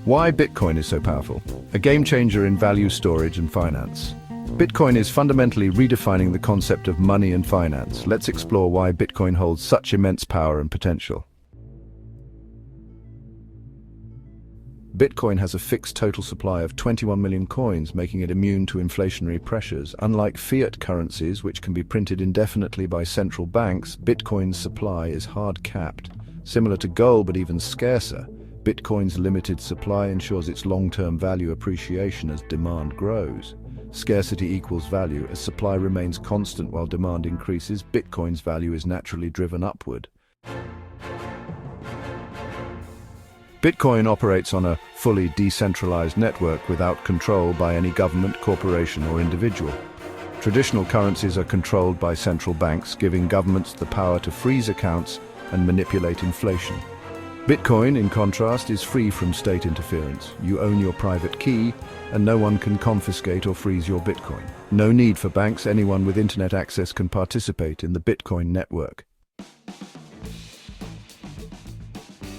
Why Bitcoin is so powerful? A game changer in value storage and finance. Bitcoin is fundamentally redefining the concept of money and finance. Let's explore why Bitcoin holds such immense power and potential. Bitcoin has a fixed total supply of 21 million coins, making it immune to inflationary pressures. Unlike fiat currencies, which can be printed indefinitely by central banks, Bitcoin's supply is hard-capped. Similar to gold, but even scarcer, Bitcoin's limited supply ensures its long-term value appreciation as demand grows. Scarcity equals value. As supply remains constant while demand increases, Bitcoin's value is naturally driven upward. Bitcoin operates on a fully decentralized network without control by any government, corporation, or individual. Traditional currencies are controlled by central banks, giving governments the power to freeze accounts and manipulate inflation. Bitcoin, in contrast, is free from state interference. You own your private key, and no one can confiscate or freeze your Bitcoin. No need for banks. Anyone with internet access can participate in the Bitcoin network.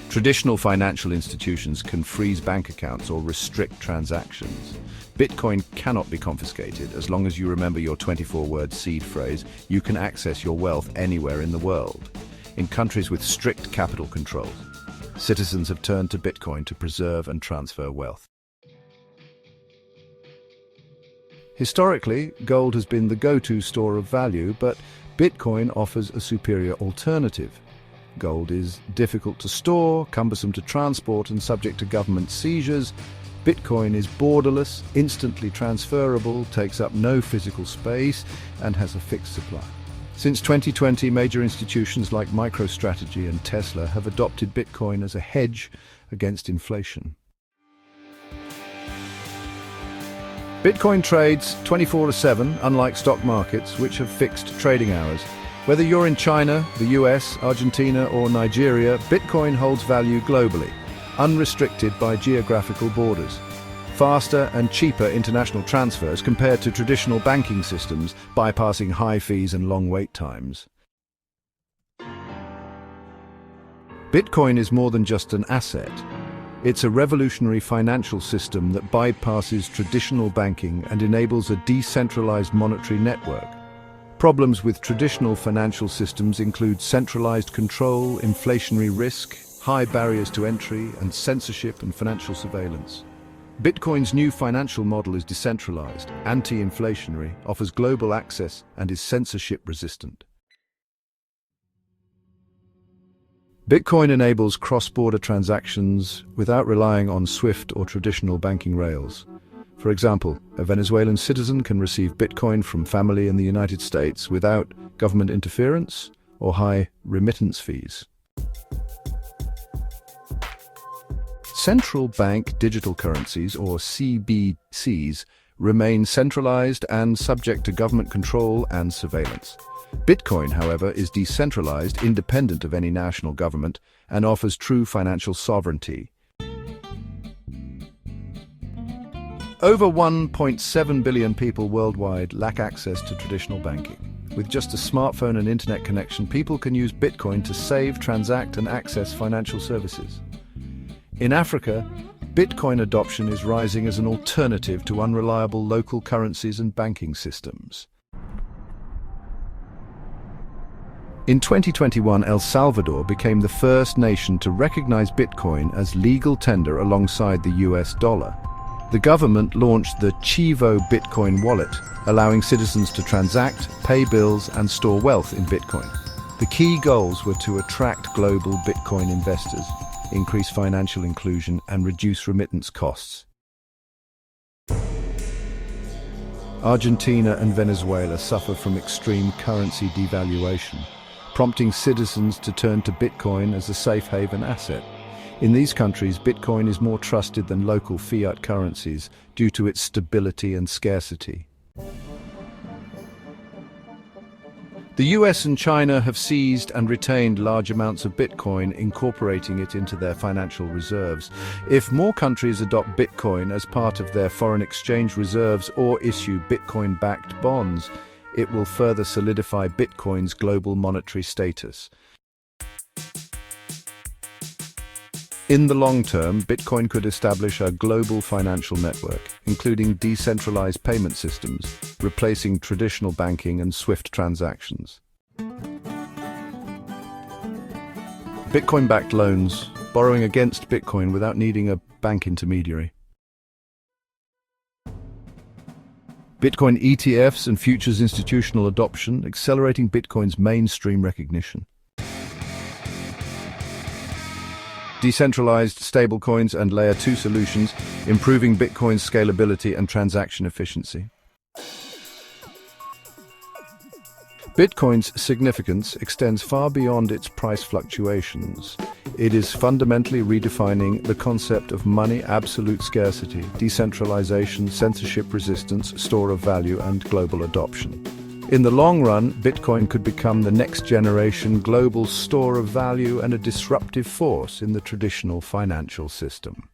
Traditional financial institutions can freeze bank accounts or restrict transactions. Bitcoin cannot be confiscated. As long as you remember your 24-word seed phrase, you can access your wealth anywhere in the world. In countries with strict capital controls, citizens have turned to Bitcoin to preserve and transfer wealth. Historically, gold has been the go-to store of value, but Bitcoin offers a superior alternative. Gold is difficult to store, cumbersome to transport, and subject to government seizures. Bitcoin is borderless, instantly transferable, takes up no physical space, and has a fixed supply. Since 2020, major institutions like MicroStrategy and Tesla have adopted Bitcoin as a hedge against inflation. Bitcoin trades 24/7, unlike stock markets, which have fixed trading hours. Whether you're in China, the US, Argentina, or Nigeria, Bitcoin holds value globally, unrestricted by geographical borders. Faster and cheaper international transfers compared to traditional banking systems, bypassing high fees and long wait times. Bitcoin is more than just an asset. It's a revolutionary financial system that bypasses traditional banking and enables a decentralized monetary network. Problems with traditional financial systems include centralized control, inflationary risk, high barriers to entry, and censorship and financial surveillance. Bitcoin's new financial model is decentralized, anti-inflationary, offers global access, and is censorship-resistant. Bitcoin enables cross-border transactions without relying on SWIFT or traditional banking rails. For example, a Venezuelan citizen can receive Bitcoin from family in the United States without government interference or high remittance fees. Central bank digital currencies, or CBDCs, remain centralized and subject to government control and surveillance. Bitcoin, however, is decentralized, independent of any national government, and offers true financial sovereignty. Over 1.7 billion people worldwide lack access to traditional banking. With just a smartphone and internet connection, people can use Bitcoin to save, transact, and access financial services. In Africa, Bitcoin adoption is rising as an alternative to unreliable local currencies and banking systems. In 2021, El Salvador became the first nation to recognize Bitcoin as legal tender alongside the US dollar. The government launched the Chivo Bitcoin wallet, allowing citizens to transact, pay bills, and store wealth in Bitcoin. The key goals were to attract global Bitcoin investors, increase financial inclusion, and reduce remittance costs. Argentina and Venezuela suffer from extreme currency devaluation, prompting citizens to turn to Bitcoin as a safe haven asset. In these countries, Bitcoin is more trusted than local fiat currencies due to its stability and scarcity. The US and China have seized and retained large amounts of Bitcoin, incorporating it into their financial reserves. If more countries adopt Bitcoin as part of their foreign exchange reserves or issue Bitcoin-backed bonds, it will further solidify Bitcoin's global monetary status. In the long term, Bitcoin could establish a global financial network, including decentralized payment systems, replacing traditional banking and SWIFT transactions. Bitcoin-backed loans, borrowing against Bitcoin without needing a bank intermediary. Bitcoin ETFs and futures institutional adoption, accelerating Bitcoin's mainstream recognition. Decentralized stablecoins and Layer 2 solutions, improving Bitcoin's scalability and transaction efficiency. Bitcoin's significance extends far beyond its price fluctuations. It is fundamentally redefining the concept of money, absolute scarcity, decentralization, censorship-resistance, store of value, and global adoption. In the long run, Bitcoin could become the next generation global store of value and a disruptive force in the traditional financial system.